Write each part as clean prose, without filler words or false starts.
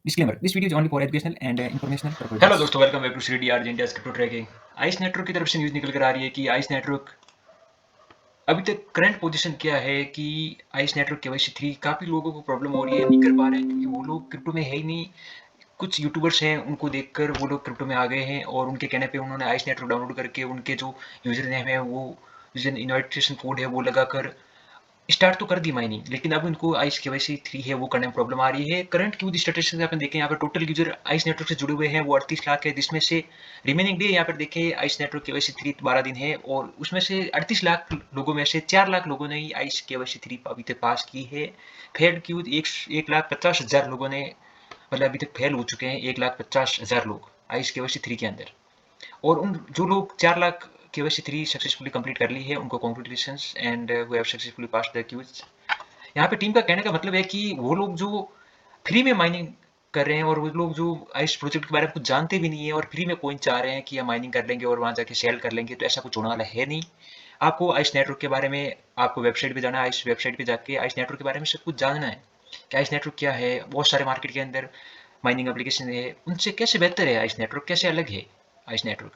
Disclaimer: This video is only for educational and informational purposes. Hello दोस्तों, welcome back to Shri D R India crypto tracking. Ice network की तरफ से news निकल कर आ रही है कि आइस नेटवर्क अभी तक करंट पोजीशन क्या है कि आइस नेटवर्क KYC 3 काफ़ी लोगों को प्रॉब्लम हो रही है, नहीं कर पा रहे हैं क्योंकि वो लोग क्रिप्टो में है ही नहीं। कुछ यूट्यूबर्स हैं, उनको देखकर वो लोग क्रिप्टो में आ गए हैं और उनके कहने पे उन्होंने आइस नेटवर्क डाउनलोड करके उनके जो यूजर नेम है, वो यूजर इन्वाइटेशन कोड है, वो लगाकर स्टार्ट तो कर दी माइनिंग, लेकिन अब इनको आइस KYC 3 है वो करने में प्रॉब्लम आ रही है। करंट क्यूज स्टेटस आपने देखें, यहाँ पर टोटल यूजर आइस नेटवर्क से जुड़े हुए हैं वो 38 लाख है, जिसमें से रिमेनिंग डे यहाँ पर देखें आइस नेटवर्क KYC 3 12 दिन है और उसमें से 38 लाख लोगों में से 4 लाख लोगों ने ही आइस KYC 3 अभी तक पास की है। फेल्ड क्यूज 1,50,000 लोगों ने, मतलब अभी तक फेल हो चुके हैं 1,50,000 लोग आइस KYC 3 के अंदर। और उन जो लोग 4 लाख KYC 3 सक्सेसफुली कंप्लीट कर ली है, उनको congratulations and who have successfully passed the queues. यहाँ पे टीम का कहने का मतलब है कि वो लोग जो फ्री में माइनिंग कर रहे हैं और वो लोग जो इस प्रोजेक्ट के बारे में कुछ जानते भी नहीं है और फ्री में कॉइन चाह रहे हैं कि हम माइनिंग कर लेंगे और वहाँ जाके सेल कर लेंगे, तो ऐसा कुछ होने वाला है नहीं। आपको आइस नेटवर्क के बारे में, आपको वेबसाइट पे जाना है, आइस वेबसाइट पे जाके आइस नेटवर्क के बारे में सब कुछ जानना है कि आइस नेटवर्क क्या है। बहुत सारे मार्केट के अंदर माइनिंग एप्लीकेशन है, उनसे कैसे बेहतर है आइस नेटवर्क, कैसे अलग है आइस नेटवर्क।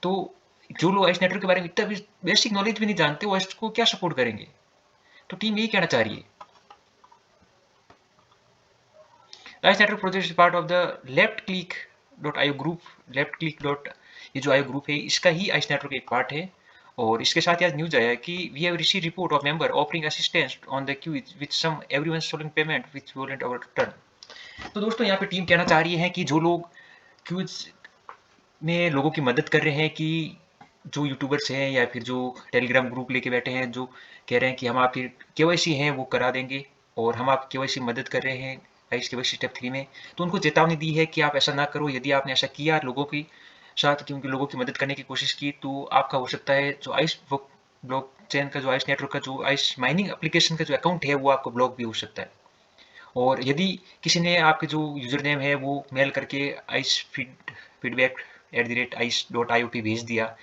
तो जो लोग आइस नेटवर्क के बारे में इतना भी बेसिक नॉलेज भी नहीं जानते, वो इसको क्या सपोर्ट करेंगे। तो टीम यही कहना चाह रही है। Rice network project is part of the left क्लिक.io ग्रुप। लेफ्ट क्लिक डॉट, ये जो आईओ ग्रुप है इसका ही आइस नेटवर्क एक पार्ट है। और इसके साथ ही आज न्यूज आया है कि we have receive report of member offering assistance on the queue with some everyone soliciting payment which violent our turn. तो दोस्तों यहाँ पे टीम कहना चाह रही है कि जो लोग क्यूज में लोगों की मदद कर रहे हैं, कि जो यूट्यूबर्स हैं या फिर जो टेलीग्राम ग्रुप लेके बैठे हैं, जो कह रहे हैं कि हम आपकी KYC हैं वो करा देंगे और हम आप KYC मदद कर रहे हैं आइस KYC स्टेप 3 में, तो उनको चेतावनी दी है कि आप ऐसा ना करो। यदि आपने ऐसा किया लोगों की साथ, क्योंकि लोगों की मदद करने की कोशिश की, तो आपका हो सकता है जो आइस ब्लॉक चेन का, जो आइस नेटवर्क का, जो आइस माइनिंग एप्लीकेशन का जो अकाउंट है, वो आपको ब्लॉक भी हो सकता है। और यदि किसी ने आपके जो यूजर नेम है वो मेल करके आइस feedback@ice.iot भेज दिया,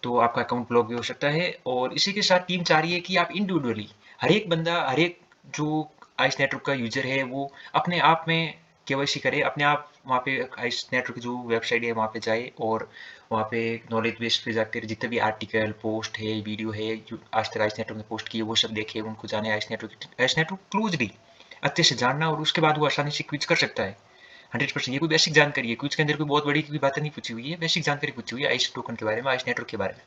तो आपका अकाउंट ब्लॉक भी हो सकता है। और इसी के साथ टीम चाह रही है कि आप इंडिविजुअली, हर एक बंदा, हर एक जो आइस नेटवर्क का यूजर है, वो अपने आप में KYC करे, अपने आप वहाँ पे आइस नेटवर्क की जो वेबसाइट है वहाँ पे जाए और वहाँ पे नॉलेज बेस पे जाकर जितने भी आर्टिकल, पोस्ट है, वीडियो है जो आज तक आइस नेटवर्क ने पोस्ट की है, वो सब देखे, उनको जाने आइस नेटवर्क क्लोजली अच्छे से जानना, और उसके बाद वो आसानी से क्विज कर सकता है। 100% ये कोई बेसिक जानकारी है, क्विज के अंदर कोई बहुत बड़ी कोई बातें नहीं पूछी हुई है, बेसिक जानकारी पूछी हुई है आइस टोकन के बारे में, आइस नेटवर्क के बारे में।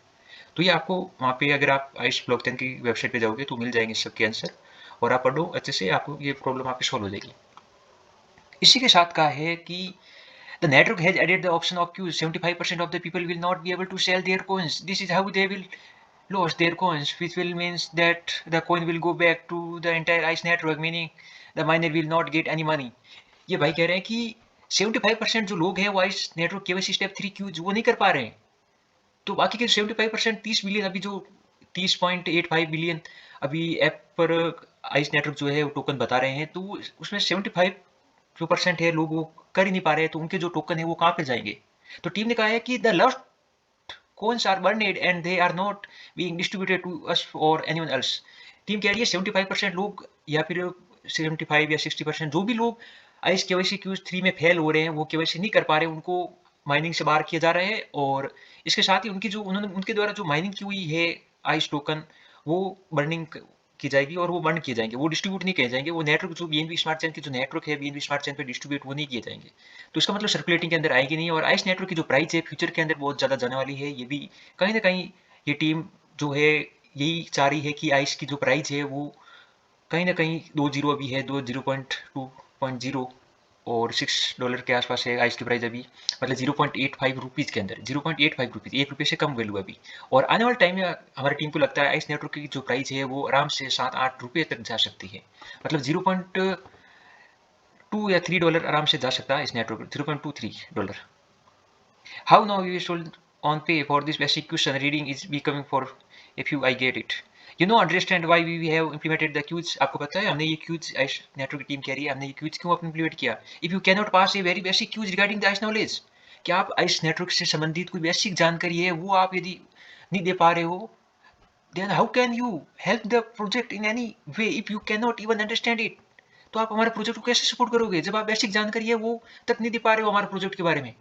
तो ये आपको वहाँ पे, अगर आप आइस ब्लॉकचेन की वेबसाइट पे जाओगे तो मिल जाएंगे सबके आंसर, और आप पढ़ो अच्छे से, आपको ये प्रॉब्लम आपकी सॉल्व हो जाएगी। इसी के साथ कहा है कि the network has added the option of queues. 75% of the people will not be able to sell their coins. This is how they will lose their coins, which will means that the coin will go back to the entire ICE network, meaning the miner will not get any money. ये भाई कह रहे हैं कि 75% जो लोग हैं वो ice network KYC step 3 queues वो नहीं कर पा रहे हैं, तो बाकी के 75%, 30 बिलियन, अभी जो 30.85 बिलियन अभी ऐप पर आइस नेटवर्क जो है वो टोकन बता रहे हैं, तो उसमें 75 जो परसेंट है लोग वो कर ही नहीं पा रहे हैं, तो उनके जो टोकन है वो कहाँ पे जाएंगे। तो टीम ने कहा है कि the last coins are burned and they are not being distributed to us or anyone else. Team कह रही है 75% लोग, या फिर 75 या 60% जो भी लोग आइस KYC Q3 में फेल हो रहे हैं, वो KYC नहीं कर पा रहे, उनको माइनिंग से बाहर किया जा रहा है। और इसके साथ ही उनकी जो, उन्होंने उनके द्वारा जो माइनिंग की हुई है आइस टोकन, वो बर्निंग की जाएगी और वो बर्न किए जाएंगे, वो डिस्ट्रीब्यूट नहीं किए जाएंगे। वो नेटवर्क जो BNB स्मार्ट चेन की जो नेटवर्क है, BNB स्मार्ट चेन पे डिस्ट्रीब्यूट वो नहीं किए जाएंगे, तो इसका मतलब सर्कुलेटिंग के अंदर आएगी नहीं। और आइस नेटवर्क की जो प्राइस है फ्यूचर के अंदर बहुत ज़्यादा जाने वाली है, ये भी कहीं ना कहीं ये टीम जो है यही चाह रही है कि आइस की जो प्राइस है वो कहीं ना कहीं 2 जीरो अभी है, 0.2.0 और $6 के आसपास है आइस की प्राइस अभी, मतलब 0.85 रुपीज़ के अंदर, 0.85 रुपीज़, 1 रुपये से कम वैल्यू अभी। और आने वाले टाइम में हमारी टीम को लगता है आइस नेटवर्क की जो प्राइस है वो आराम से 7-8 रुपये तक जा सकती है, मतलब 0.2 या $3 आराम से जा सकता है इस network, $0.23। How now we should on pay for this basic question reading is becoming for a few I get it. You know understand why we have implemented the queues. आपको पता है हमने ये queues, आइस नेटवर्क की team कह रही है हमने ये queues क्यों implement किया। If you cannot pass a very basic queues regarding the ice knowledge, क्या आप आइस नेटवर्क से संबंधित कोई बेसिक जानकारी है वो आप यदि नहीं दे पा रहे हो, then how can you help the project in any way if you cannot even understand it। तो आप हमारे प्रोजेक्ट को कैसे सपोर्ट करोगे जब आप बेसिक जानकारी है वो तक नहीं दे पा रहे हो हमारे प्रोजेक्ट के बारे में।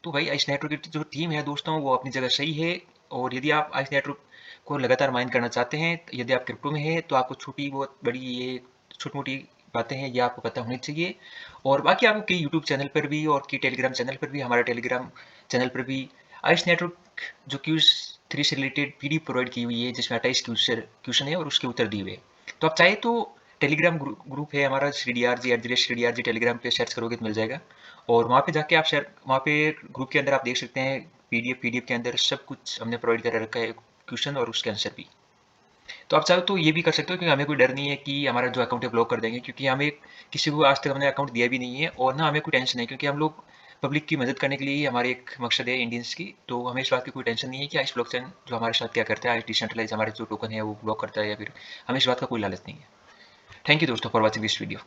तो भाई आइस नेटवर्क की जो टीम है दोस्तों वो अपनी जगह सही है। और यदि आप आइस नेटवर्क को लगातार माइन करना चाहते हैं, यदि आप क्रिप्टो में है तो आपको छोटी बहुत बड़ी ये छोटी मोटी बातें हैं ये आपको पता होनी चाहिए। और बाकी आपको कई यूट्यूब चैनल पर भी और कई टेलीग्राम चैनल पर भी, हमारे टेलीग्राम चैनल पर भी आइस नेटवर्क जो क्यूज 3 से रिलेटेड पीडीएफ प्रोवाइड की हुई है जिसमें 28 क्वेश्चन है और उसके उत्तर दिए हुए। तो आप चाहे तो टेलीग्राम ग्रुप है हमारा श्रीडीआरजी टेलीग्राम पे सर्च करोगे तो मिल जाएगा। और वहाँ पे जाके आप शेयर, वहाँ पे ग्रुप के अंदर आप देख सकते हैं पीडीएफ के अंदर सब कुछ हमने प्रोवाइड कर रखा है, क्वेश्चन और उसके आंसर भी। तो आप चाहो तो ये भी कर सकते हो क्योंकि हमें कोई डर नहीं है कि हमारा जो अकाउंट है ब्लॉक कर देंगे, क्योंकि हमें किसी को आज तक हमने अकाउंट दिया भी नहीं है और ना हमें कोई टेंशन है, क्योंकि हम लोग पब्लिक की मदद करने के लिए ही हमारे एक मकसद है इंडियंस की। तो हमें इस बात की कोई टेंशन नहीं है कि आइस ब्लॉकचेन जो हमारे साथ क्या करता है, आइस डिसेंट्रलाइज हमारे जो टोकन है वो ब्लॉक करता है या फिर, हमें इस बात का कोई लालच नहीं है। थैंक यू दोस्तों फॉर वॉचिंग दिस वीडियो।